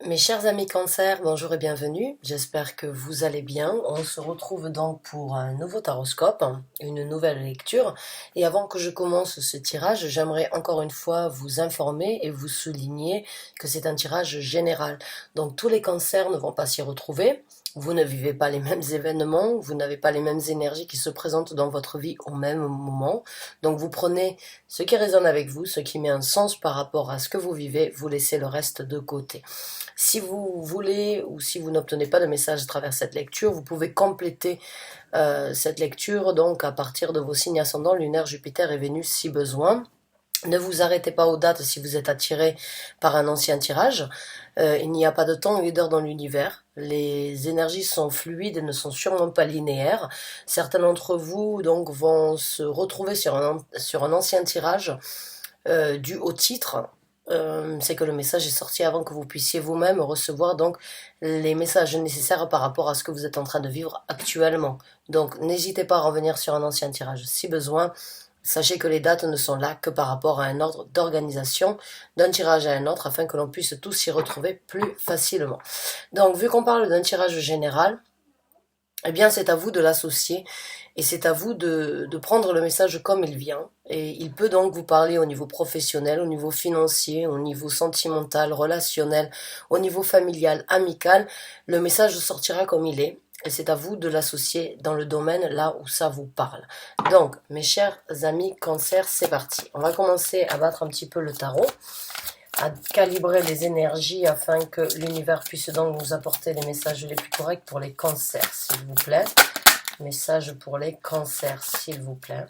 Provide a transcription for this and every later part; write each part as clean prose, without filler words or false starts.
Mes chers amis Cancer, bonjour et bienvenue. J'espère que vous allez bien. On se retrouve donc pour un nouveau taroscope, une nouvelle lecture. Et avant que je commence ce tirage, j'aimerais encore une fois vous informer et vous souligner que c'est un tirage général. Donc tous les cancers ne vont pas s'y retrouver. Vous ne vivez pas les mêmes événements, vous n'avez pas les mêmes énergies qui se présentent dans votre vie au même moment. Donc vous prenez ce qui résonne avec vous, ce qui met un sens par rapport à ce que vous vivez, vous laissez le reste de côté. Si vous voulez ou si vous n'obtenez pas de message à travers cette lecture, vous pouvez compléter cette lecture donc à partir de vos signes ascendants, lunaire, Jupiter et Vénus si besoin. Ne vous arrêtez pas aux dates si vous êtes attiré par un ancien tirage. Il n'y a pas de temps et d'heure dans l'univers. Les énergies sont fluides et ne sont sûrement pas linéaires. Certains d'entre vous donc vont se retrouver sur un ancien tirage dû au titre. C'est que le message est sorti avant que vous puissiez vous-même recevoir donc les messages nécessaires par rapport à ce que vous êtes en train de vivre actuellement. Donc n'hésitez pas à revenir sur un ancien tirage si besoin. Sachez que les dates ne sont là que par rapport à un ordre d'organisation d'un tirage à un autre afin que l'on puisse tous s'y retrouver plus facilement. Donc vu qu'on parle d'un tirage général, eh bien c'est à vous de l'associer et c'est à vous de prendre le message comme il vient. Et il peut donc vous parler au niveau professionnel, au niveau financier, au niveau sentimental, relationnel, au niveau familial, amical. Le message sortira comme il est. Et c'est à vous de l'associer dans le domaine là où ça vous parle. Donc, mes chers amis Cancer, c'est parti. On va commencer à battre un petit peu le tarot, à calibrer les énergies afin que l'univers puisse donc nous apporter les messages les plus corrects pour les cancers, s'il vous plaît. Message pour les cancers, s'il vous plaît.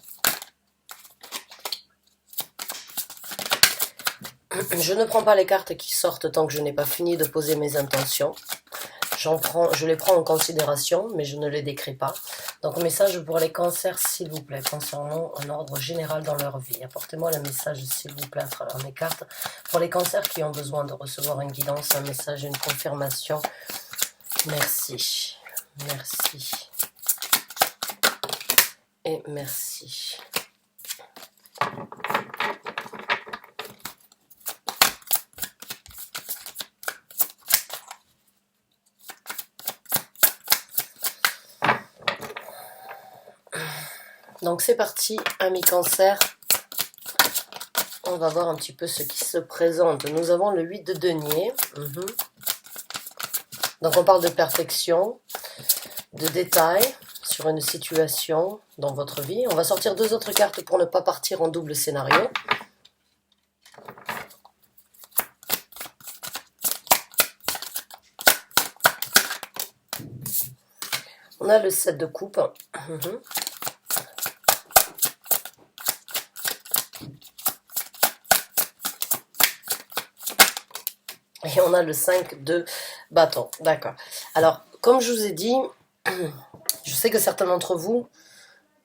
Je ne prends pas les cartes qui sortent tant que je n'ai pas fini de poser mes intentions. Je les prends en considération, mais je ne les décris pas. Donc, message pour les cancers, s'il vous plaît, concernant un ordre général dans leur vie. Apportez-moi le message, s'il vous plaît, à travers mes cartes. Pour les cancers qui ont besoin de recevoir une guidance, un message, une confirmation. Merci. Merci. Et merci. Donc c'est parti, amis Cancer. On va voir un petit peu ce qui se présente. Nous avons le 8 de denier. Donc on parle de perfection, de détails sur une situation dans votre vie. On va sortir deux autres cartes pour ne pas partir en double scénario. On a le 7 de coupe. Et on a le 5 de bâton. D'accord. Alors, comme je vous ai dit, je sais que certains d'entre vous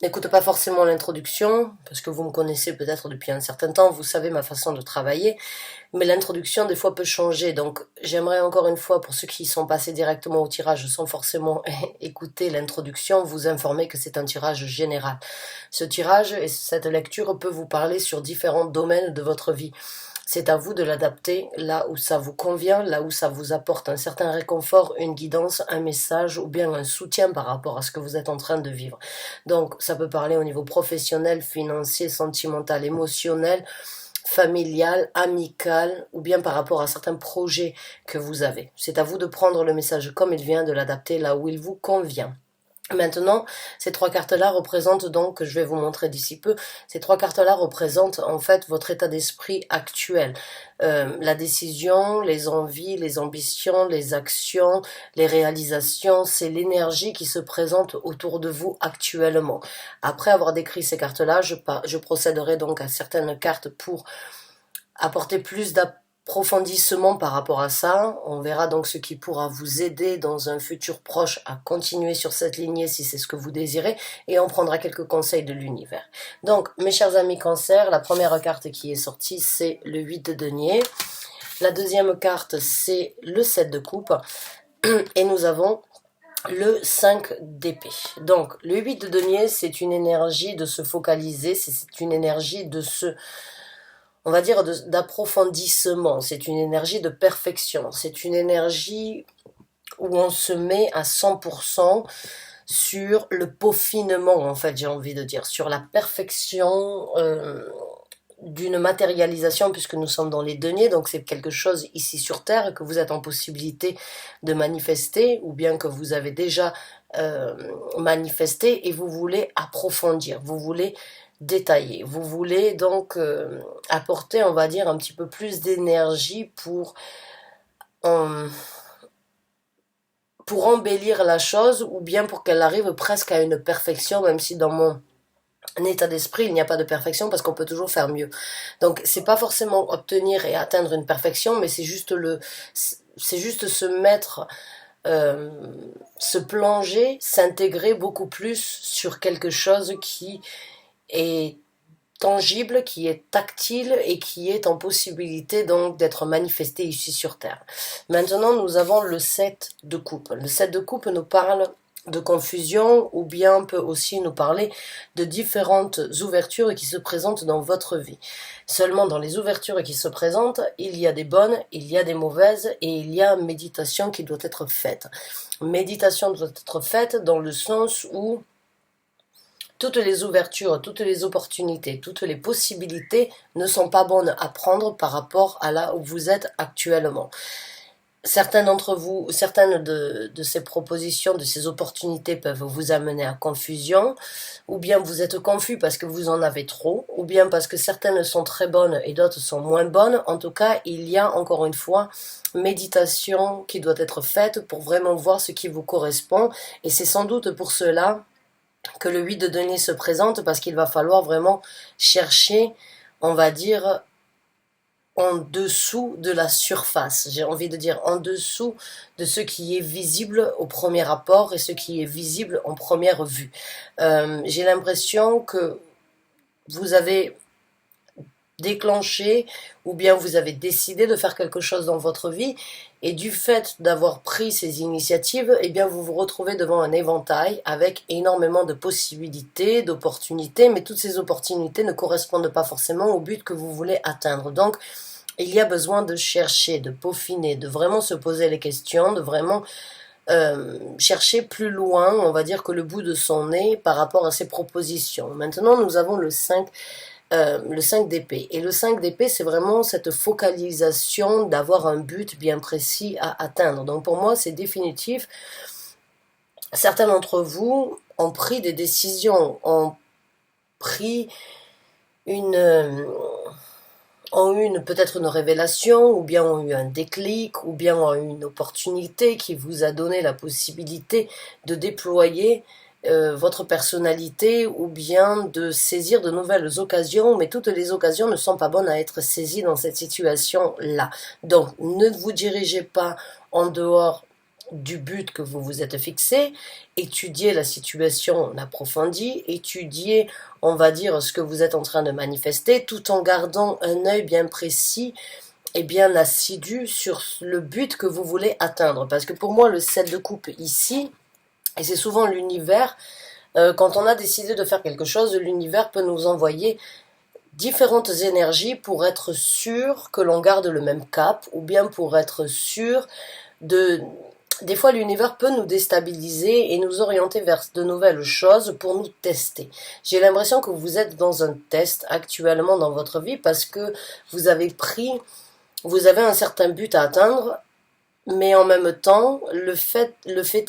n'écoutez pas forcément l'introduction, parce que vous me connaissez peut-être depuis un certain temps, vous savez ma façon de travailler, mais l'introduction des fois peut changer. Donc, j'aimerais encore une fois, pour ceux qui sont passés directement au tirage sans forcément écouter l'introduction, vous informer que c'est un tirage général. Ce tirage et cette lecture peut vous parler sur différents domaines de votre vie. C'est à vous de l'adapter là où ça vous convient, là où ça vous apporte un certain réconfort, une guidance, un message ou bien un soutien par rapport à ce que vous êtes en train de vivre. Donc ça peut parler au niveau professionnel, financier, sentimental, émotionnel, familial, amical ou bien par rapport à certains projets que vous avez. C'est à vous de prendre le message comme il vient, de l'adapter là où il vous convient. Maintenant, ces trois cartes-là représentent donc, que je vais vous montrer d'ici peu, ces trois cartes-là représentent en fait votre état d'esprit actuel. La décision, les envies, les ambitions, les actions, les réalisations, c'est l'énergie qui se présente autour de vous actuellement. Après avoir décrit ces cartes-là, je procéderai donc à certaines cartes pour apporter plus d'approfondissement par rapport à ça. On verra donc ce qui pourra vous aider dans un futur proche à continuer sur cette lignée si c'est ce que vous désirez, et on prendra quelques conseils de l'univers. Donc, mes chers amis Cancer, la première carte qui est sortie, c'est le 8 de denier. La deuxième carte, c'est le 7 de coupe. Et nous avons le 5 d'épée. Donc, le 8 de denier, c'est une énergie de se focaliser, c'est une énergie de se on va dire, d'approfondissement. C'est une énergie de perfection. C'est une énergie où on se met à 100% sur le peaufinement, en fait, j'ai envie de dire, sur la perfection d'une matérialisation, puisque nous sommes dans les deniers, donc c'est quelque chose ici sur Terre que vous êtes en possibilité de manifester, ou bien que vous avez déjà manifesté, et vous voulez approfondir, vous voulez détailler, vous voulez donc apporter, on va dire, un petit peu plus d'énergie euh, pour embellir la chose, ou bien pour qu'elle arrive presque à une perfection, même si dans mon état d'esprit, il n'y a pas de perfection parce qu'on peut toujours faire mieux. Donc, c'est pas forcément obtenir et atteindre une perfection, mais c'est juste se mettre, euh, se plonger, s'intégrer beaucoup plus sur quelque chose qui est tangible, qui est tactile et qui est en possibilité donc d'être manifesté ici sur Terre. Maintenant, nous avons le 7 de coupe. Le 7 de coupe nous parle de confusion, ou bien peut aussi nous parler de différentes ouvertures qui se présentent dans votre vie. Seulement dans les ouvertures qui se présentent, il y a des bonnes, il y a des mauvaises, et il y a méditation qui doit être faite. Méditation doit être faite dans le sens où toutes les ouvertures, toutes les opportunités, toutes les possibilités ne sont pas bonnes à prendre par rapport à là où vous êtes actuellement. Certaines d'entre vous, certaines de ces propositions, de ces opportunités peuvent vous amener à confusion, ou bien vous êtes confus parce que vous en avez trop, ou bien parce que certaines sont très bonnes et d'autres sont moins bonnes. En tout cas, il y a encore une fois méditation qui doit être faite pour vraiment voir ce qui vous correspond, et c'est sans doute pour cela que le 8 de denier se présente, parce qu'il va falloir vraiment chercher, on va dire, en dessous de la surface. J'ai envie de dire en dessous de ce qui est visible au premier rapport et ce qui est visible en première vue. J'ai l'impression que vous avez déclenché, ou bien vous avez décidé de faire quelque chose dans votre vie, et du fait d'avoir pris ces initiatives, eh bien vous vous retrouvez devant un éventail avec énormément de possibilités, d'opportunités, mais toutes ces opportunités ne correspondent pas forcément au but que vous voulez atteindre. Donc il y a besoin de chercher, de peaufiner, de vraiment se poser les questions, de vraiment chercher plus loin, on va dire, que le bout de son nez par rapport à ces propositions. Maintenant, nous avons le 5 d'épée. Et le 5 d'épée, c'est vraiment cette focalisation d'avoir un but bien précis à atteindre. Donc pour moi, c'est définitif. Certains d'entre vous ont pris des décisions, ont pris ont eu peut-être une révélation, ou bien ont eu un déclic, ou bien ont eu une opportunité qui vous a donné la possibilité de déployer votre personnalité, ou bien de saisir de nouvelles occasions, mais toutes les occasions ne sont pas bonnes à être saisies dans cette situation-là. Donc, ne vous dirigez pas en dehors du but que vous vous êtes fixé, étudiez la situation en approfondie, étudiez, on va dire, ce que vous êtes en train de manifester, tout en gardant un œil bien précis et bien assidu sur le but que vous voulez atteindre. Parce que pour moi, le 7 de coupe ici, et c'est souvent l'univers, quand on a décidé de faire quelque chose, l'univers peut nous envoyer différentes énergies pour être sûr que l'on garde le même cap, ou bien pour être sûr de... Des fois, l'univers peut nous déstabiliser et nous orienter vers de nouvelles choses pour nous tester. J'ai l'impression que vous êtes dans un test actuellement dans votre vie, parce que vous avez un certain but à atteindre, mais en même temps, le fait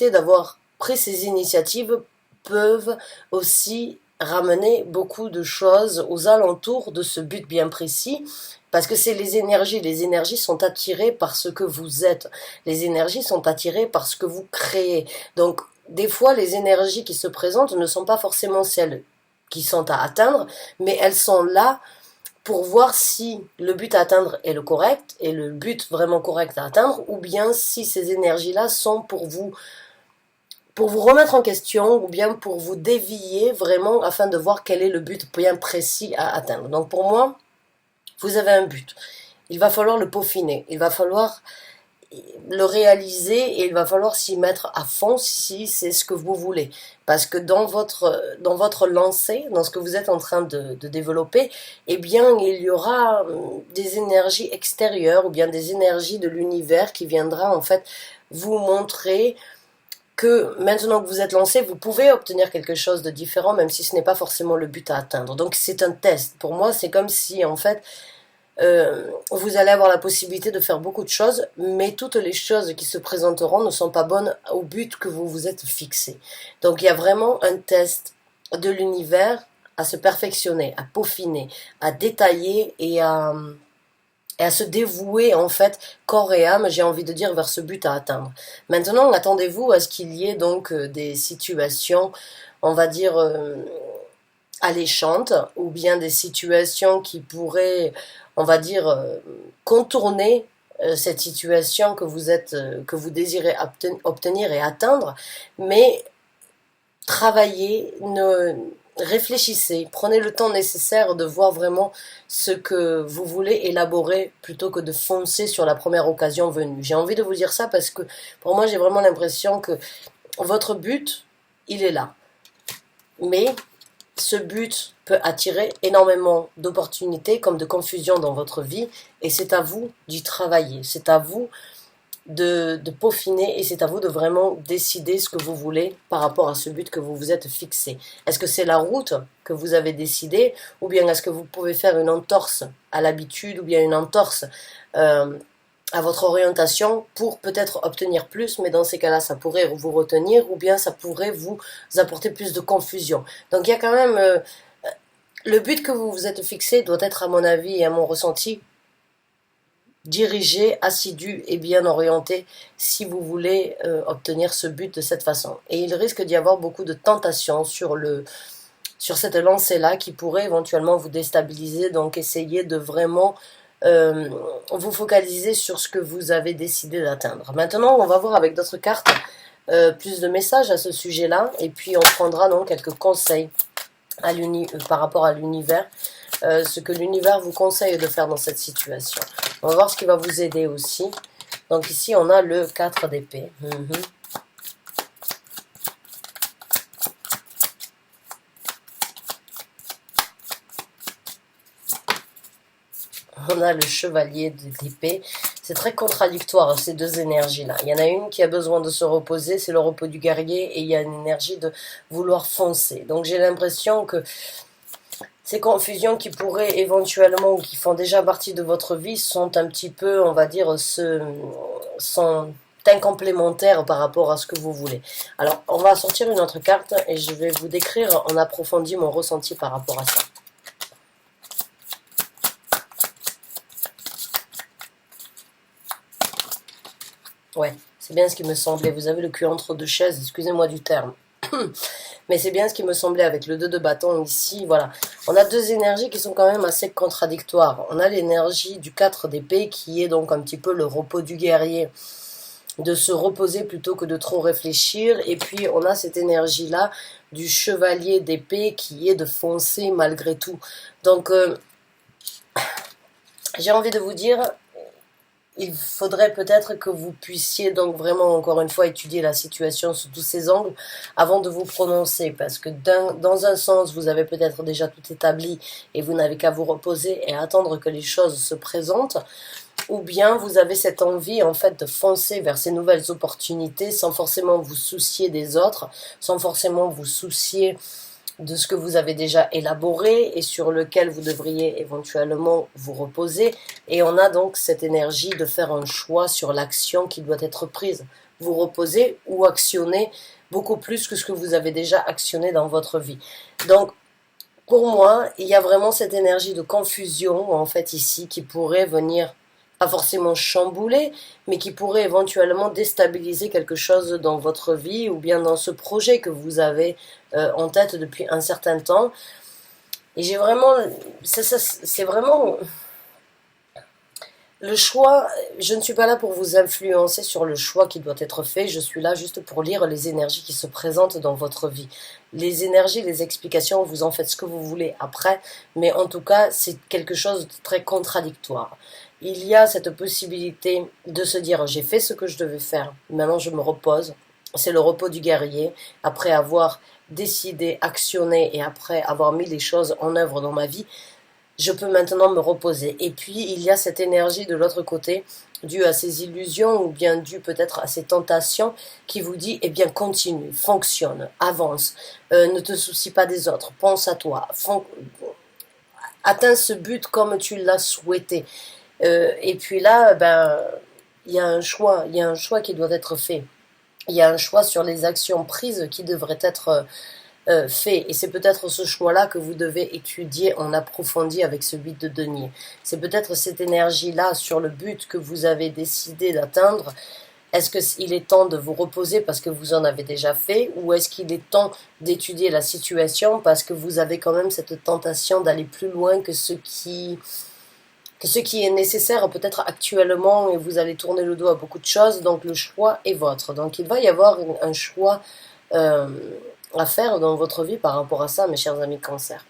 est d'avoir pris ces initiatives peuvent aussi ramener beaucoup de choses aux alentours de ce but bien précis, parce que c'est les énergies sont attirées par ce que vous êtes, les énergies sont attirées par ce que vous créez. Donc des fois, les énergies qui se présentent ne sont pas forcément celles qui sont à atteindre, mais elles sont là pour voir si le but à atteindre est le correct, et le but vraiment correct à atteindre, ou bien si ces énergies-là sont pour vous remettre en question, ou bien pour vous dévier vraiment afin de voir quel est le but bien précis à atteindre. Donc pour moi, vous avez un but. Il va falloir le peaufiner. Il va falloir le réaliser et il va falloir s'y mettre à fond si c'est ce que vous voulez. Parce que dans votre lancée, dans ce que vous êtes en train de développer, eh bien, il y aura des énergies extérieures ou bien des énergies de l'univers qui viendra en fait vous montrer que maintenant que vous êtes lancé, vous pouvez obtenir quelque chose de différent, même si ce n'est pas forcément le but à atteindre. Donc c'est un test. Pour moi, c'est comme si en fait vous allez avoir la possibilité de faire beaucoup de choses, mais toutes les choses qui se présenteront ne sont pas bonnes au but que vous vous êtes fixé. Donc il y a vraiment un test de l'univers à se perfectionner, à peaufiner, à détailler et à se dévouer en fait corps et âme, j'ai envie de dire, vers ce but à atteindre. Maintenant, attendez-vous à ce qu'il y ait donc des situations, on va dire, alléchantes, ou bien des situations qui pourraient, on va dire, contourner cette situation que vous désirez obtenir et atteindre, mais travaillez, réfléchissez, prenez le temps nécessaire de voir vraiment ce que vous voulez élaborer plutôt que de foncer sur la première occasion venue. J'ai envie de vous dire ça parce que pour moi j'ai vraiment l'impression que votre but, il est là. Mais ce but peut attirer énormément d'opportunités comme de confusion dans votre vie et c'est à vous d'y travailler, c'est à vous de peaufiner et c'est à vous de vraiment décider ce que vous voulez par rapport à ce but que vous vous êtes fixé. Est-ce que c'est la route que vous avez décidée ou bien est-ce que vous pouvez faire une entorse à l'habitude ou bien une entorse à votre orientation pour peut-être obtenir plus, mais dans ces cas-là, ça pourrait vous retenir ou bien ça pourrait vous apporter plus de confusion. Donc il y a quand même... le but que vous vous êtes fixé doit être, à mon avis et à mon ressenti, dirigé, assidu et bien orienté si vous voulez obtenir ce but de cette façon. Et il risque d'y avoir beaucoup de tentations sur cette lancée-là qui pourrait éventuellement vous déstabiliser. Donc essayez de vraiment vous focaliser sur ce que vous avez décidé d'atteindre. Maintenant, on va voir avec d'autres cartes plus de messages à ce sujet-là et puis on prendra donc quelques conseils par rapport à l'univers, ce que l'univers vous conseille de faire dans cette situation. On va voir ce qui va vous aider aussi. Donc ici, on a le 4 d'épée. On a le chevalier d'épée. C'est très contradictoire, ces deux énergies-là. Il y en a une qui a besoin de se reposer, c'est le repos du guerrier, et il y a une énergie de vouloir foncer. Donc j'ai l'impression que ces confusions qui pourraient éventuellement, ou qui font déjà partie de votre vie, sont un petit peu, on va dire, sont incomplémentaires par rapport à ce que vous voulez. Alors, on va sortir une autre carte et je vais vous décrire en approfondi mon ressenti par rapport à ça. Ouais, c'est bien ce qui me semblait. Vous avez le cul entre deux chaises, excusez-moi du terme. Mais c'est bien ce qui me semblait avec le 2 de bâton ici, voilà. On a deux énergies qui sont quand même assez contradictoires. On a l'énergie du 4 d'épée qui est donc un petit peu le repos du guerrier, de se reposer plutôt que de trop réfléchir. Et puis on a cette énergie-là du chevalier d'épée qui est de foncer malgré tout. Donc j'ai envie de vous dire... il faudrait peut-être que vous puissiez donc vraiment, encore une fois, étudier la situation sous tous ses angles avant de vous prononcer. Parce que dans un sens, vous avez peut-être déjà tout établi et vous n'avez qu'à vous reposer et attendre que les choses se présentent. Ou bien vous avez cette envie en fait de foncer vers ces nouvelles opportunités sans forcément vous soucier des autres, sans forcément vous soucier de ce que vous avez déjà élaboré et sur lequel vous devriez éventuellement vous reposer. Et on a donc cette énergie de faire un choix sur l'action qui doit être prise. Vous reposer ou actionner beaucoup plus que ce que vous avez déjà actionné dans votre vie. Donc, pour moi, il y a vraiment cette énergie de confusion, en fait, ici, qui pourrait venir, pas forcément chambouler, mais qui pourrait éventuellement déstabiliser quelque chose dans votre vie ou bien dans ce projet que vous avez en tête depuis un certain temps. Et j'ai vraiment... c'est vraiment... le choix, je ne suis pas là pour vous influencer sur le choix qui doit être fait, je suis là juste pour lire les énergies qui se présentent dans votre vie. Les énergies, les explications, vous en faites ce que vous voulez après, mais en tout cas, c'est quelque chose de très contradictoire. il y a cette possibilité de se dire j'ai fait ce que je devais faire, maintenant je me repose. C'est le repos du guerrier, après avoir décidé, actionné et après avoir mis les choses en œuvre dans ma vie, je peux maintenant me reposer. Et puis il y a cette énergie de l'autre côté, due à ces illusions ou bien due peut-être à ces tentations, qui vous dit eh bien continue, fonctionne, avance, ne te soucie pas des autres, pense à toi, atteins ce but comme tu l'as souhaité. Et puis là, ben, il y a un choix qui doit être fait. Il y a un choix sur les actions prises qui devraient être fait. Et c'est peut-être ce choix-là que vous devez étudier en approfondi avec ce 8 de denier. C'est peut-être cette énergie-là sur le but que vous avez décidé d'atteindre. Est-ce qu'il est temps de vous reposer parce que vous en avez déjà fait, ou est-ce qu'il est temps d'étudier la situation parce que vous avez quand même cette tentation d'aller plus loin que ce qui est nécessaire peut-être actuellement, et vous allez tourner le dos à beaucoup de choses, donc le choix est votre. Donc il va y avoir un choix euh, à faire dans votre vie par rapport à ça, mes chers amis Cancer.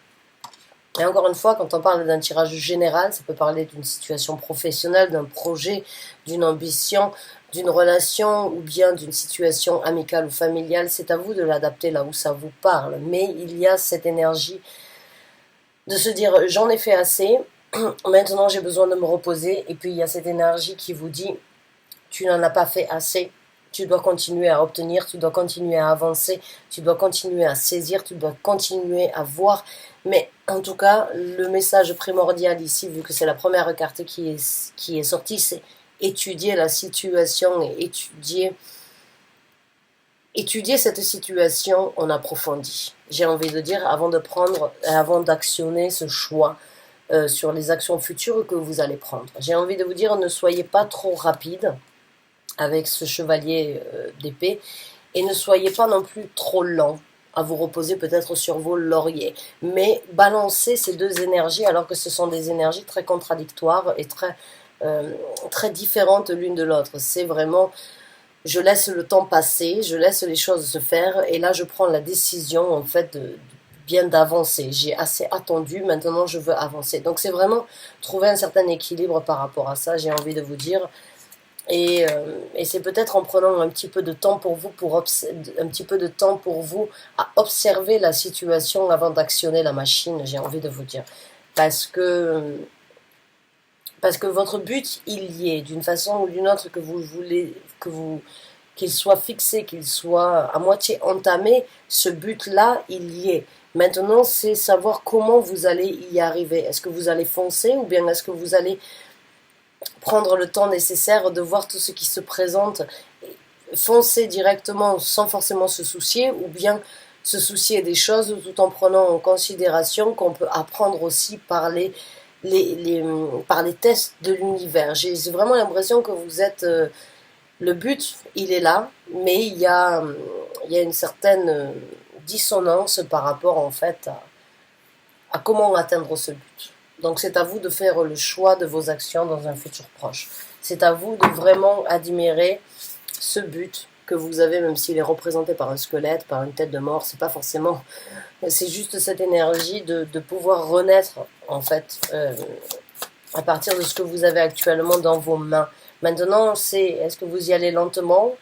Et encore une fois, quand on parle d'un tirage général, ça peut parler d'une situation professionnelle, d'un projet, d'une ambition, d'une relation ou bien d'une situation amicale ou familiale. C'est à vous de l'adapter là où ça vous parle. Mais il y a cette énergie de se dire j'en ai fait assez, maintenant j'ai besoin de me reposer. Et puis il y a cette énergie qui vous dit tu n'en as pas fait assez, tu dois continuer à obtenir, tu dois continuer à avancer, tu dois continuer à saisir, tu dois continuer à voir. Mais en tout cas, le message primordial ici, vu que c'est la première carte qui est sortie, c'est étudier la situation et étudier cette situation en approfondi. J'ai envie de dire, avant d'actionner ce choix sur les actions futures que vous allez prendre. J'ai envie de vous dire, ne soyez pas trop rapide avec ce chevalier d'épée, et ne soyez pas non plus trop lent à vous reposer peut-être sur vos lauriers, mais balancez ces deux énergies alors que ce sont des énergies très contradictoires et très différentes l'une de l'autre. C'est vraiment, je laisse le temps passer, je laisse les choses se faire, et là je prends la décision en fait bien d'avancer. J'ai assez attendu, maintenant je veux avancer. Donc c'est vraiment trouver un certain équilibre par rapport à ça, j'ai envie de vous dire. Et c'est peut-être en prenant un petit peu de temps pour vous, un petit peu de temps pour vous à observer la situation avant d'actionner la machine, j'ai envie de vous dire. Parce que, parce que votre but, il y est, d'une façon ou d'une autre, que vous voulez, qu'il soit fixé, qu'il soit à moitié entamé, ce but-là, il y est. Maintenant, c'est savoir comment vous allez y arriver. Est-ce que vous allez foncer ou bien est-ce que vous allez prendre le temps nécessaire de voir tout ce qui se présente, foncer directement sans forcément se soucier, ou bien se soucier des choses tout en prenant en considération qu'on peut apprendre aussi par par les tests de l'univers. J'ai vraiment l'impression que vous êtes... le but, il est là, mais il y a une certaine dissonance par rapport en fait à comment atteindre ce but. Donc c'est à vous de faire le choix de vos actions dans un futur proche. C'est à vous de vraiment admirer ce but que vous avez, même s'il est représenté par un squelette, par une tête de mort, c'est pas forcément... C'est juste cette énergie de pouvoir renaître, en fait, à partir de ce que vous avez actuellement dans vos mains. Maintenant, c'est est-ce que vous y allez lentement,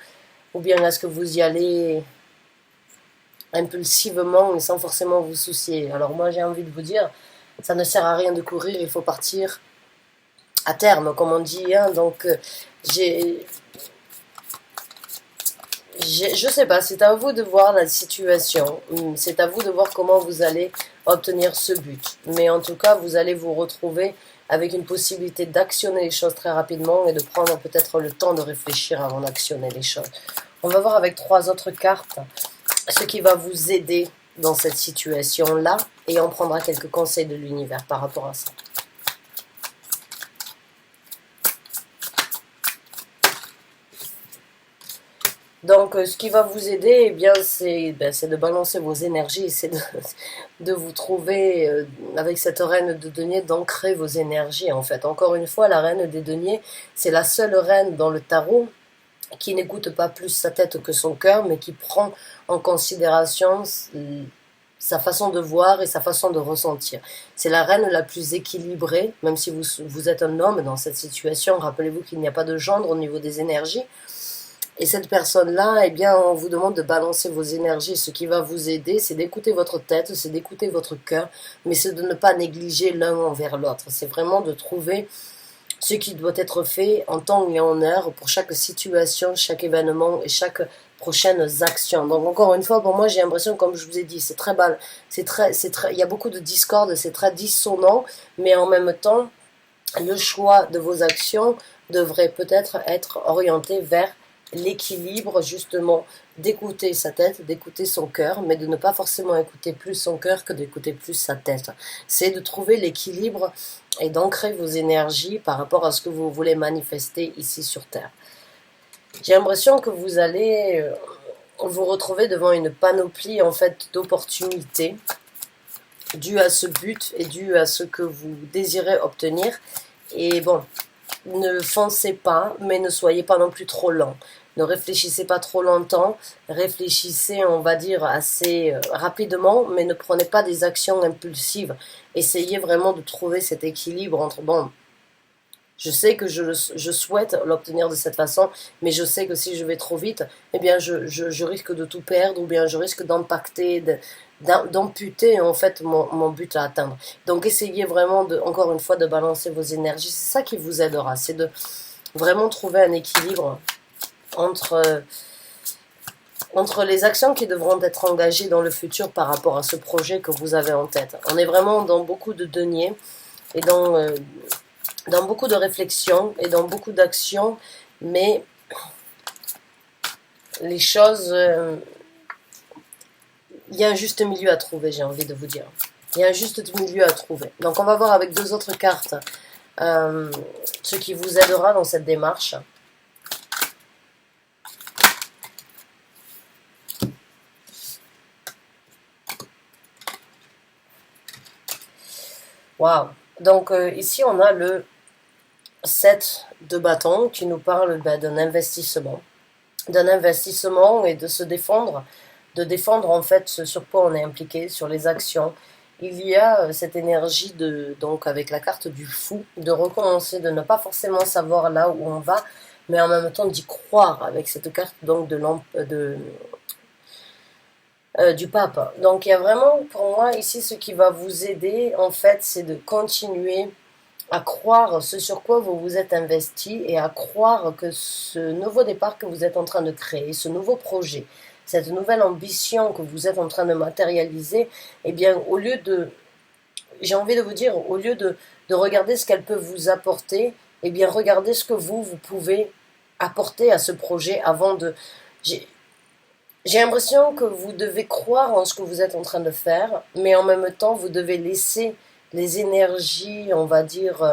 ou bien est-ce que vous y allez impulsivement et sans forcément vous soucier. Alors moi, j'ai envie de vous dire, ça ne sert à rien de courir, il faut partir à terme, comme on dit. Hein. Donc, je sais pas, c'est à vous de voir la situation, c'est à vous de voir comment vous allez obtenir ce but. Mais en tout cas, vous allez vous retrouver avec une possibilité d'actionner les choses très rapidement et de prendre peut-être le temps de réfléchir avant d'actionner les choses. On va voir avec 3 autres cartes ce qui va vous aider dans cette situation-là, et on prendra quelques conseils de l'univers par rapport à ça. Donc, ce qui va vous aider, eh bien, c'est de balancer vos énergies, c'est de vous trouver avec cette reine de denier, d'ancrer vos énergies, en fait. Encore une fois, la reine des deniers, c'est la seule reine dans le tarot qui n'écoute pas plus sa tête que son cœur, mais qui prend en considération sa façon de voir et sa façon de ressentir. C'est la reine la plus équilibrée, même si vous êtes un homme dans cette situation. Rappelez-vous qu'il n'y a pas de gendre au niveau des énergies. Et cette personne-là, eh bien, on vous demande de balancer vos énergies. Ce qui va vous aider, c'est d'écouter votre tête, c'est d'écouter votre cœur, mais c'est de ne pas négliger l'un envers l'autre. C'est vraiment de trouver ce qui doit être fait en temps et en heure pour chaque situation, chaque événement et chaque prochaine action. Donc encore une fois, pour moi, j'ai l'impression, comme je vous ai dit, c'est très bal, il y a beaucoup de discorde, c'est très dissonant, mais en même temps, le choix de vos actions devrait peut-être être orienté vers l'équilibre, justement, d'écouter sa tête, d'écouter son cœur, mais de ne pas forcément écouter plus son cœur que d'écouter plus sa tête. C'est de trouver l'équilibre et d'ancrer vos énergies par rapport à ce que vous voulez manifester ici sur Terre. J'ai l'impression que vous allez vous retrouver devant une panoplie en fait d'opportunités dues à ce but et dues à ce que vous désirez obtenir. Et bon, ne foncez pas, mais ne soyez pas non plus trop lent. Ne réfléchissez pas trop longtemps, réfléchissez, on va dire, assez rapidement, mais ne prenez pas des actions impulsives. Essayez vraiment de trouver cet équilibre entre, bon, je sais que je souhaite l'obtenir de cette façon, mais je sais que si je vais trop vite, eh bien, je risque de tout perdre, ou bien je risque d'impacter, d'amputer en fait mon but à atteindre. Donc essayez vraiment, encore une fois, de balancer vos énergies. C'est ça qui vous aidera, c'est de vraiment trouver un équilibre entre les actions qui devront être engagées dans le futur par rapport à ce projet que vous avez en tête. On est vraiment dans beaucoup de deniers et dans beaucoup de réflexions et dans beaucoup d'actions, mais les choses, il y a un juste milieu à trouver, j'ai envie de vous dire. Il y a un juste milieu à trouver. Donc on va voir avec deux autres cartes ce qui vous aidera dans cette démarche. Waouh! Donc ici on a le 7 de bâton qui nous parle d'un investissement. D'un investissement et de se défendre, de défendre en fait ce sur quoi on est impliqué, sur les actions. Il y a cette énergie donc avec la carte du fou, de recommencer, de ne pas forcément savoir là où on va, mais en même temps d'y croire avec cette carte donc du pape. Donc il y a vraiment pour moi ici ce qui va vous aider en fait, c'est de continuer à croire ce sur quoi vous vous êtes investi et à croire que ce nouveau départ que vous êtes en train de créer, ce nouveau projet, cette nouvelle ambition que vous êtes en train de matérialiser, eh bien, au lieu de, j'ai envie de vous dire, au lieu de regarder ce qu'elle peut vous apporter, eh bien, regardez ce que vous pouvez apporter à ce projet avant de... J'ai l'impression que vous devez croire en ce que vous êtes en train de faire, mais en même temps, vous devez laisser les énergies, on va dire,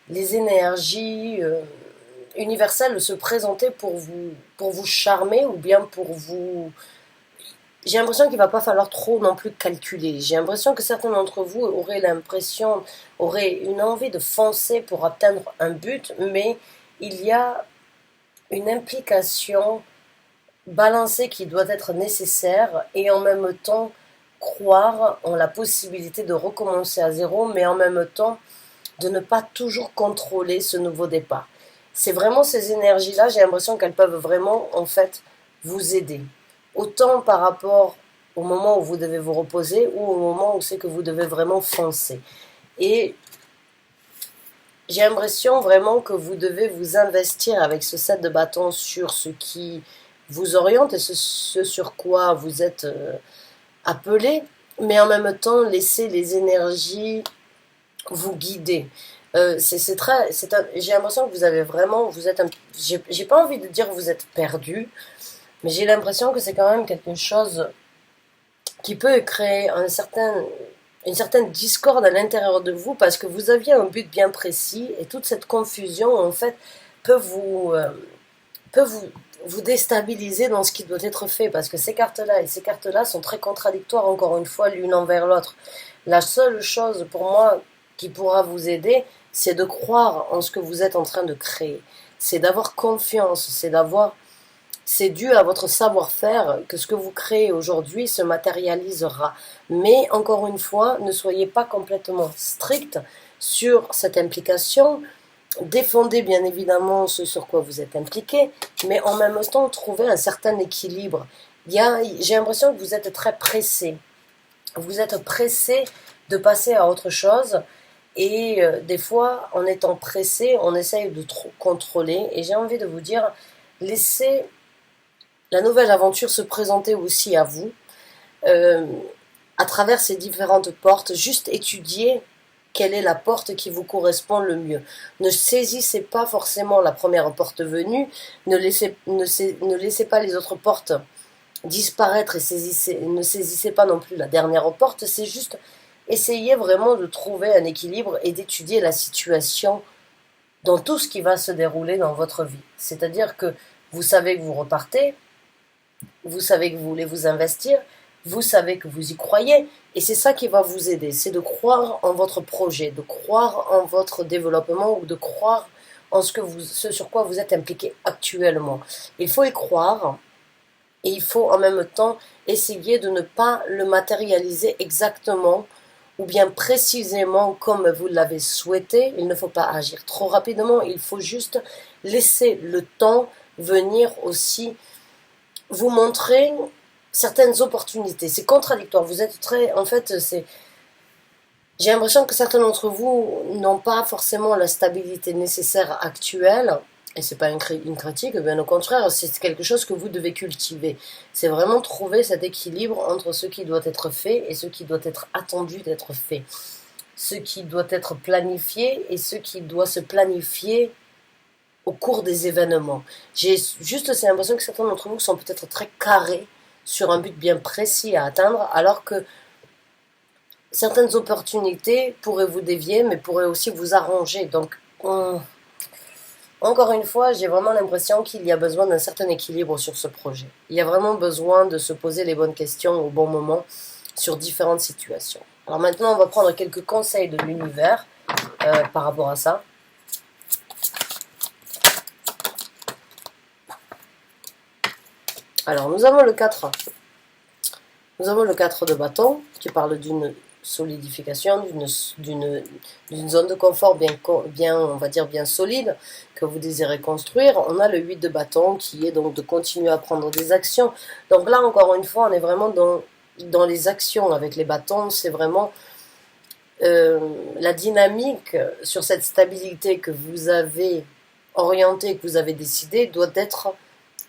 les énergies universelles se présenter pour vous charmer ou bien pour vous... J'ai l'impression qu'il ne va pas falloir trop non plus calculer. J'ai l'impression que certains d'entre vous auraient une envie de foncer pour atteindre un but, mais il y a une implication balancée qui doit être nécessaire et en même temps croire en la possibilité de recommencer à zéro, mais en même temps de ne pas toujours contrôler ce nouveau départ. C'est vraiment ces énergies-là, j'ai l'impression qu'elles peuvent vraiment, en fait, vous aider. Autant par rapport au moment où vous devez vous reposer ou au moment où c'est que vous devez vraiment foncer. Et j'ai l'impression vraiment que vous devez vous investir avec ce set de bâtons sur ce qui vous oriente et ce sur quoi vous êtes appelé, mais en même temps laisser les énergies vous guider. J'ai l'impression que vous avez vraiment, j'ai pas envie de dire que vous êtes perdu, mais j'ai l'impression que c'est quand même quelque chose qui peut créer une certaine discorde à l'intérieur de vous parce que vous aviez un but bien précis et toute cette confusion en fait peut vous déstabiliser dans ce qui doit être fait parce que ces cartes-là et ces cartes-là sont très contradictoires encore une fois l'une envers l'autre. La seule chose pour moi qui pourra vous aider, c'est de croire en ce que vous êtes en train de créer. C'est d'avoir confiance, c'est d'avoir c'est dû à votre savoir-faire que ce que vous créez aujourd'hui se matérialisera. Mais encore une fois, ne soyez pas complètement strict sur cette implication. Défendez bien évidemment ce sur quoi vous êtes impliqué, mais en même temps, trouvez un certain équilibre. J'ai l'impression que vous êtes très pressé. Vous êtes pressé de passer à autre chose. Et des fois, en étant pressé, on essaye de trop contrôler. Et j'ai envie de vous dire, laissez la nouvelle aventure se présenter aussi à vous, à travers ces différentes portes. Juste étudiez quelle est la porte qui vous correspond le mieux. Ne saisissez pas forcément la première porte venue, ne laissez pas les autres portes disparaître et ne saisissez pas non plus la dernière porte. C'est juste essayez vraiment de trouver un équilibre et d'étudier la situation dans tout ce qui va se dérouler dans votre vie. C'est-à-dire que vous savez que vous repartez, vous savez que vous voulez vous investir, vous savez que vous y croyez, et c'est ça qui va vous aider, c'est de croire en votre projet, de croire en votre développement ou de croire en ce sur quoi vous êtes impliqué actuellement. Il faut y croire et il faut en même temps essayer de ne pas le matérialiser exactement ou bien précisément comme vous l'avez souhaité. Il ne faut pas agir trop rapidement, il faut juste laisser le temps venir aussi vous montrer certaines opportunités. C'est contradictoire. Vous êtes très... En fait, j'ai l'impression que certains d'entre vous n'ont pas forcément la stabilité nécessaire actuelle. Et c'est pas une critique, bien au contraire, c'est quelque chose que vous devez cultiver. C'est vraiment trouver cet équilibre entre ce qui doit être fait et ce qui doit être attendu d'être fait. Ce qui doit être planifié et ce qui doit se planifier au cours des événements. J'ai juste cette impression que certains d'entre vous sont peut-être très carrés sur un but bien précis à atteindre, alors que certaines opportunités pourraient vous dévier, mais pourraient aussi vous arranger. Donc, encore une fois, j'ai vraiment l'impression qu'il y a besoin d'un certain équilibre sur ce projet. Il y a vraiment besoin de se poser les bonnes questions au bon moment sur différentes situations. Alors maintenant, on va prendre quelques conseils de l'univers par rapport à ça. Alors, nous avons le 4. Nous avons le 4 de bâton qui parle d'une solidification, d'une zone de confort bien, on va dire, bien solide que vous désirez construire. On a le 8 de bâton qui est donc de continuer à prendre des actions. Donc là, encore une fois, on est vraiment dans les actions avec les bâtons. C'est vraiment la dynamique sur cette stabilité que vous avez orientée, que vous avez décidée, doit être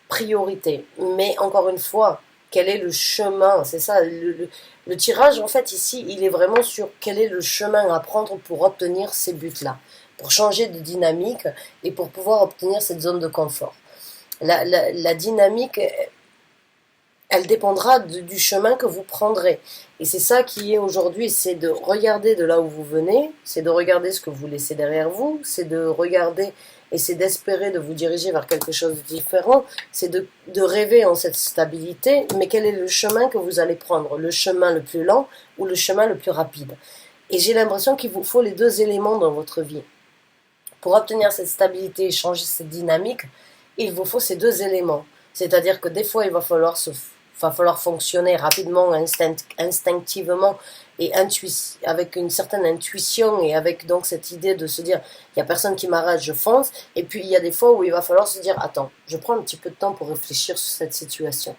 priorité. Mais encore une fois, quel est le chemin? C'est ça, le tirage, en fait, ici, il est vraiment sur quel est le chemin à prendre pour obtenir ces buts-là, pour changer de dynamique et pour pouvoir obtenir cette zone de confort. La dynamique, elle dépendra du chemin que vous prendrez. Et c'est ça qui est aujourd'hui, c'est de regarder de là où vous venez, c'est de regarder ce que vous laissez derrière vous, c'est de regarder et c'est d'espérer de vous diriger vers quelque chose de différent, c'est de rêver en cette stabilité, mais quel est le chemin que vous allez prendre? Le chemin le plus lent ou le chemin le plus rapide? Et j'ai l'impression qu'il vous faut les deux éléments dans votre vie. Pour obtenir cette stabilité et changer cette dynamique, il vous faut ces deux éléments. C'est-à-dire que des fois, il va falloir fonctionner rapidement, instinctivement, et avec une certaine intuition, et avec donc cette idée de se dire, il n'y a personne qui m'arrête, je fonce. Et puis, il y a des fois où il va falloir se dire, attends, je prends un petit peu de temps pour réfléchir sur cette situation.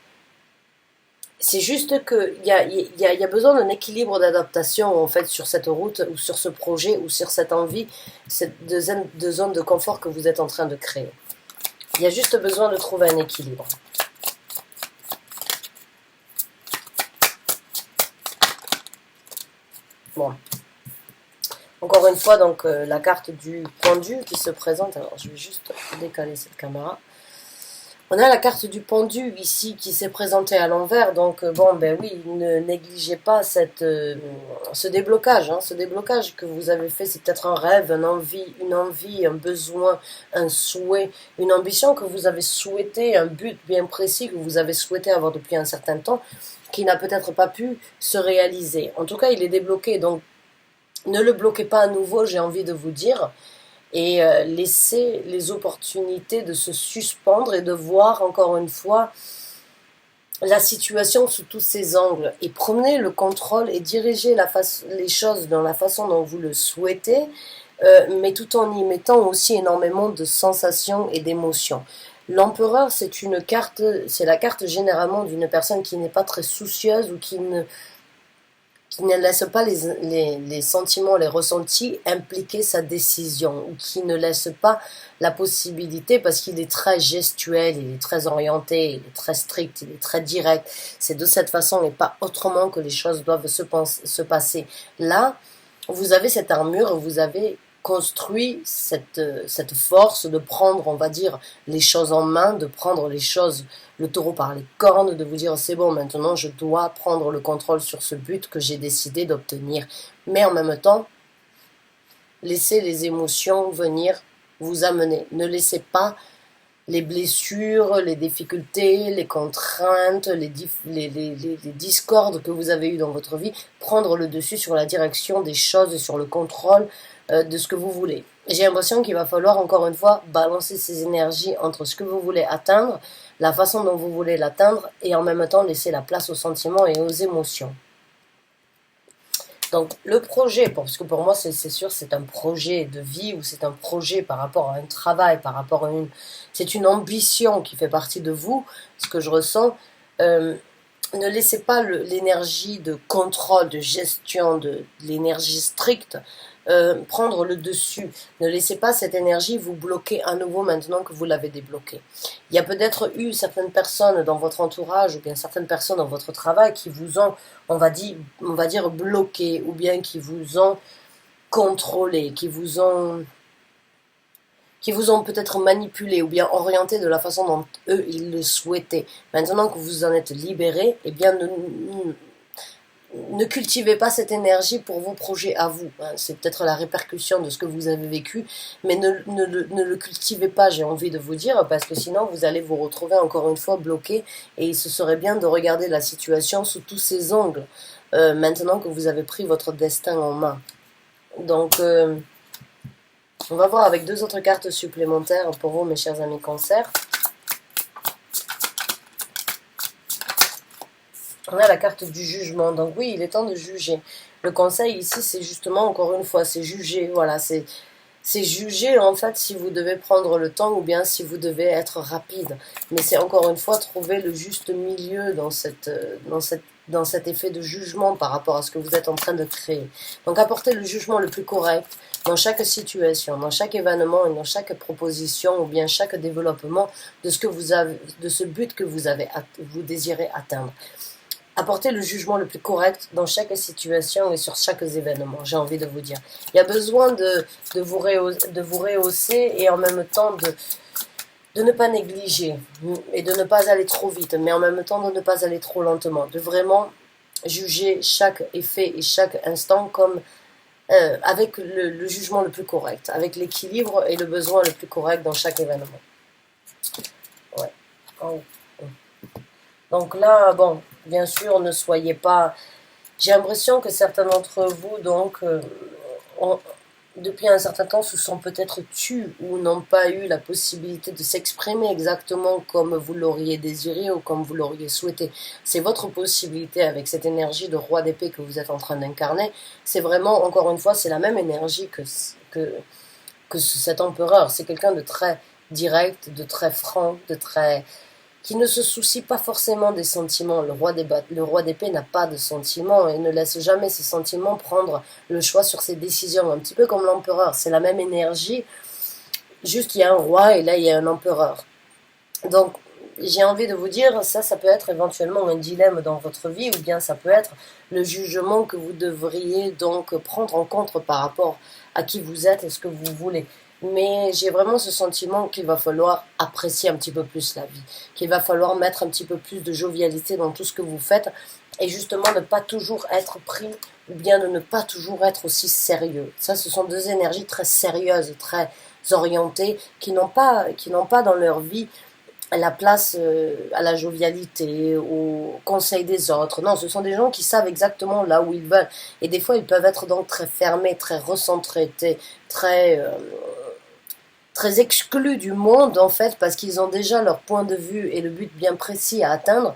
C'est juste qu'il y a besoin d'un équilibre d'adaptation, en fait, sur cette route, ou sur ce projet, ou sur cette envie, cette de zone de confort que vous êtes en train de créer. Il y a juste besoin de trouver un équilibre. Bon. Encore une fois, donc, la carte du pendu qui se présente. Alors, je vais juste décaler cette caméra. On a la carte du pendu ici qui s'est présentée à l'envers. Donc, bon, ben oui, ne négligez pas ce déblocage. Ce déblocage que vous avez fait, c'est peut-être un rêve, une envie, un besoin, un souhait, une ambition que vous avez souhaité, un but bien précis que vous avez souhaité avoir depuis un certain temps, qui n'a peut-être pas pu se réaliser. En tout cas, il est débloqué, donc ne le bloquez pas à nouveau, j'ai envie de vous dire. et laisser les opportunités de se suspendre et de voir encore une fois la situation sous tous ses angles et prenez le contrôle et dirigez les choses dans la façon dont vous le souhaitez, mais tout en y mettant aussi énormément de sensations et d'émotions. L'empereur, c'est la carte généralement d'une personne qui n'est pas très soucieuse ou qui ne laisse pas les sentiments, les ressentis impliquer sa décision, ou qui ne laisse pas la possibilité, parce qu'il est très gestuel, il est très orienté, il est très strict, il est très direct. C'est de cette façon et pas autrement que les choses doivent se passer. Là, vous avez cette armure, vous avez construit cette force de prendre, on va dire, les choses en main, de prendre les choses, le taureau par les cornes, de vous dire c'est bon, maintenant je dois prendre le contrôle sur ce but que j'ai décidé d'obtenir. Mais en même temps, laissez les émotions venir vous amener. Ne laissez pas les blessures, les difficultés, les contraintes, les discordes que vous avez eues dans votre vie, prendre le dessus sur la direction des choses et sur le contrôle de ce que vous voulez. J'ai l'impression qu'il va falloir encore une fois balancer ces énergies entre ce que vous voulez atteindre, la façon dont vous voulez l'atteindre et en même temps laisser la place aux sentiments et aux émotions. Donc le projet, parce que pour moi c'est sûr c'est un projet de vie ou c'est un projet par rapport à un travail, par rapport à c'est une ambition qui fait partie de vous, ce que je ressens. Ne laissez pas l'énergie de contrôle, de gestion, de l'énergie stricte prendre le dessus. Ne laissez pas cette énergie vous bloquer à nouveau maintenant que vous l'avez débloqué. Il y a peut-être eu certaines personnes dans votre entourage ou bien certaines personnes dans votre travail qui vous ont, on va dire bloqué ou bien qui vous ont contrôlé, qui vous ont peut-être manipulé ou bien orienté de la façon dont eux ils le souhaitaient. Maintenant que vous en êtes libéré, eh bien ne cultivez pas cette énergie pour vos projets à vous. C'est peut-être la répercussion de ce que vous avez vécu, mais ne le cultivez pas, j'ai envie de vous dire, parce que sinon vous allez vous retrouver encore une fois bloqué, et ce serait bien de regarder la situation sous tous ses angles, maintenant que vous avez pris votre destin en main. Donc, on va voir avec 2 autres cartes supplémentaires pour vous, mes chers amis Cancer. On a la carte du jugement, donc oui, il est temps de juger. Le conseil ici, c'est justement, encore une fois, c'est juger, voilà, c'est juger en fait si vous devez prendre le temps ou bien si vous devez être rapide. Mais c'est encore une fois trouver le juste milieu dans cet effet de jugement par rapport à ce que vous êtes en train de créer. Donc apportez le jugement le plus correct dans chaque situation, dans chaque événement et dans chaque proposition ou bien chaque développement de ce but que vous désirez atteindre. Apportez le jugement le plus correct dans chaque situation et sur chaque événement, j'ai envie de vous dire. Il y a besoin de vous rehausser et en même temps de ne pas négliger et de ne pas aller trop vite, mais en même temps de ne pas aller trop lentement, de vraiment juger chaque effet et chaque instant comme avec le jugement le plus correct, avec l'équilibre et le besoin le plus correct dans chaque événement. Ouais. Oh. Donc là, bon, bien sûr, ne soyez pas... J'ai l'impression que certains d'entre vous, donc, depuis un certain temps, se sont peut-être tus ou n'ont pas eu la possibilité de s'exprimer exactement comme vous l'auriez désiré ou comme vous l'auriez souhaité. C'est votre possibilité avec cette énergie de roi d'épée que vous êtes en train d'incarner. C'est vraiment, encore une fois, c'est la même énergie que cet empereur. C'est quelqu'un de très direct, de très franc, qui ne se soucie pas forcément des sentiments. Le roi d'épée n'a pas de sentiments et ne laisse jamais ses sentiments prendre le choix sur ses décisions. Un petit peu comme l'empereur, c'est la même énergie, juste il y a un roi et là il y a un empereur. Donc j'ai envie de vous dire, ça peut être éventuellement un dilemme dans votre vie ou bien ça peut être le jugement que vous devriez donc prendre en compte par rapport à qui vous êtes et ce que vous voulez. Mais j'ai vraiment ce sentiment qu'il va falloir apprécier un petit peu plus la vie, qu'il va falloir mettre un petit peu plus de jovialité dans tout ce que vous faites et justement ne pas toujours être pris ou bien de ne pas toujours être aussi sérieux. Ça, ce sont 2 énergies très sérieuses, très orientées, qui n'ont pas dans leur vie la place à la jovialité, au conseil des autres. Non, ce sont des gens qui savent exactement là où ils veulent. Et des fois, ils peuvent être donc très fermés, très recentrés, très très exclus du monde, en fait, parce qu'ils ont déjà leur point de vue et le but bien précis à atteindre,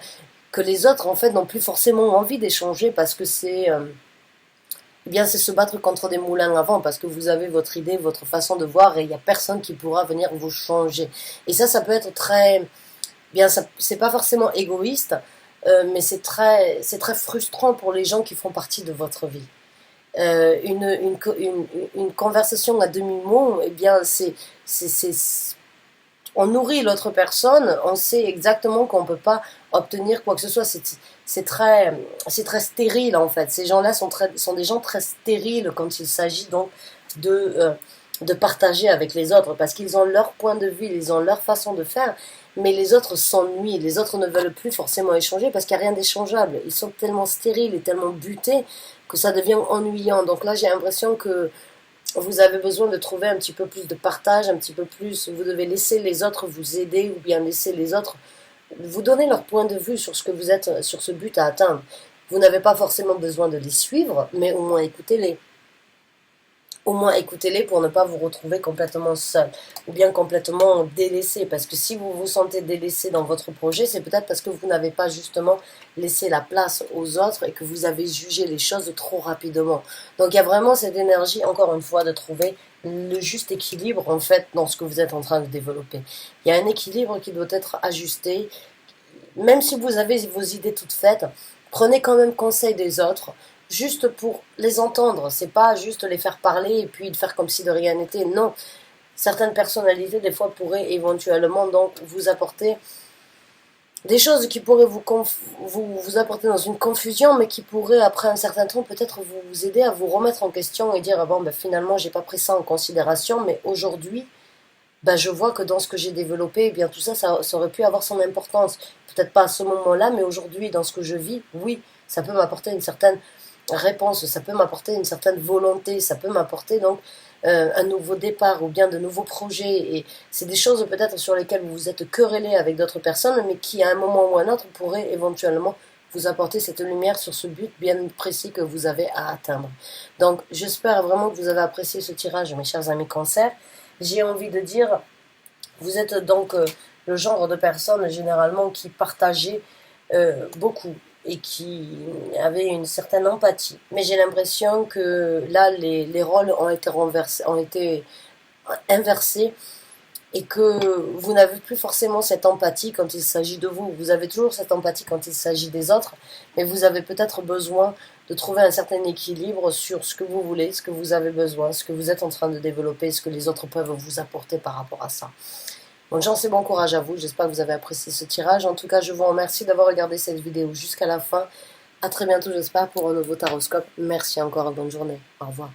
que les autres, en fait, n'ont plus forcément envie d'échanger, parce que eh bien, c'est se battre contre des moulins à vent, parce que vous avez votre idée, votre façon de voir, et il n'y a personne qui pourra venir vous changer. Et ça peut être très... Bien, c'est pas forcément égoïste, mais c'est très frustrant pour les gens qui font partie de votre vie. Une conversation à demi-mot, eh bien, on nourrit l'autre personne, on sait exactement qu'on ne peut pas obtenir quoi que ce soit. C'est très stérile en fait. Ces gens-là sont des gens très stériles quand il s'agit donc de partager avec les autres parce qu'ils ont leur point de vue, ils ont leur façon de faire, mais les autres s'ennuient, les autres ne veulent plus forcément échanger parce qu'il n'y a rien d'échangeable. Ils sont tellement stériles et tellement butés que ça devient ennuyant. Donc là, j'ai l'impression que vous avez besoin de trouver un petit peu plus de partage, un petit peu plus, vous devez laisser les autres vous aider ou bien laisser les autres vous donner leur point de vue sur ce que vous êtes, sur ce but à atteindre. Vous n'avez pas forcément besoin de les suivre, mais au moins écoutez-les. Au moins écoutez-les pour ne pas vous retrouver complètement seul ou bien complètement délaissé. Parce que si vous vous sentez délaissé dans votre projet, c'est peut-être parce que vous n'avez pas justement laissé la place aux autres et que vous avez jugé les choses trop rapidement. Donc il y a vraiment cette énergie, encore une fois, de trouver le juste équilibre en fait dans ce que vous êtes en train de développer. Il y a un équilibre qui doit être ajusté. Même si vous avez vos idées toutes faites, prenez quand même conseil des autres juste pour les entendre. C'est pas juste les faire parler et puis de faire comme si de rien n'était. Non. Certaines personnalités, des fois, pourraient éventuellement donc vous apporter des choses qui pourraient vous apporter dans une confusion, mais qui pourraient, après un certain temps, peut-être vous aider à vous remettre en question et dire, ah bon, ben, finalement, j'ai pas pris ça en considération, mais aujourd'hui, ben, je vois que dans ce que j'ai développé, eh bien tout ça aurait pu avoir son importance. Peut-être pas à ce moment-là, mais aujourd'hui, dans ce que je vis, oui, ça peut m'apporter une certaine réponse, ça peut m'apporter une certaine volonté, ça peut m'apporter donc un nouveau départ ou bien de nouveaux projets. Et c'est des choses peut-être sur lesquelles vous vous êtes querellé avec d'autres personnes, mais qui à un moment ou à un autre pourraient éventuellement vous apporter cette lumière sur ce but bien précis que vous avez à atteindre. Donc j'espère vraiment que vous avez apprécié ce tirage, mes chers amis Cancer. J'ai envie de dire, vous êtes donc le genre de personne généralement qui partageait beaucoup et qui avait une certaine empathie. Mais j'ai l'impression que là, les rôles ont été inversés et que vous n'avez plus forcément cette empathie quand il s'agit de vous. Vous avez toujours cette empathie quand il s'agit des autres, mais vous avez peut-être besoin de trouver un certain équilibre sur ce que vous voulez, ce que vous avez besoin, ce que vous êtes en train de développer, ce que les autres peuvent vous apporter par rapport à ça. Bonne chance et bon courage à vous, j'espère que vous avez apprécié ce tirage. En tout cas, je vous remercie d'avoir regardé cette vidéo jusqu'à la fin. A très bientôt, j'espère, pour un nouveau taroscope. Merci encore et bonne journée. Au revoir.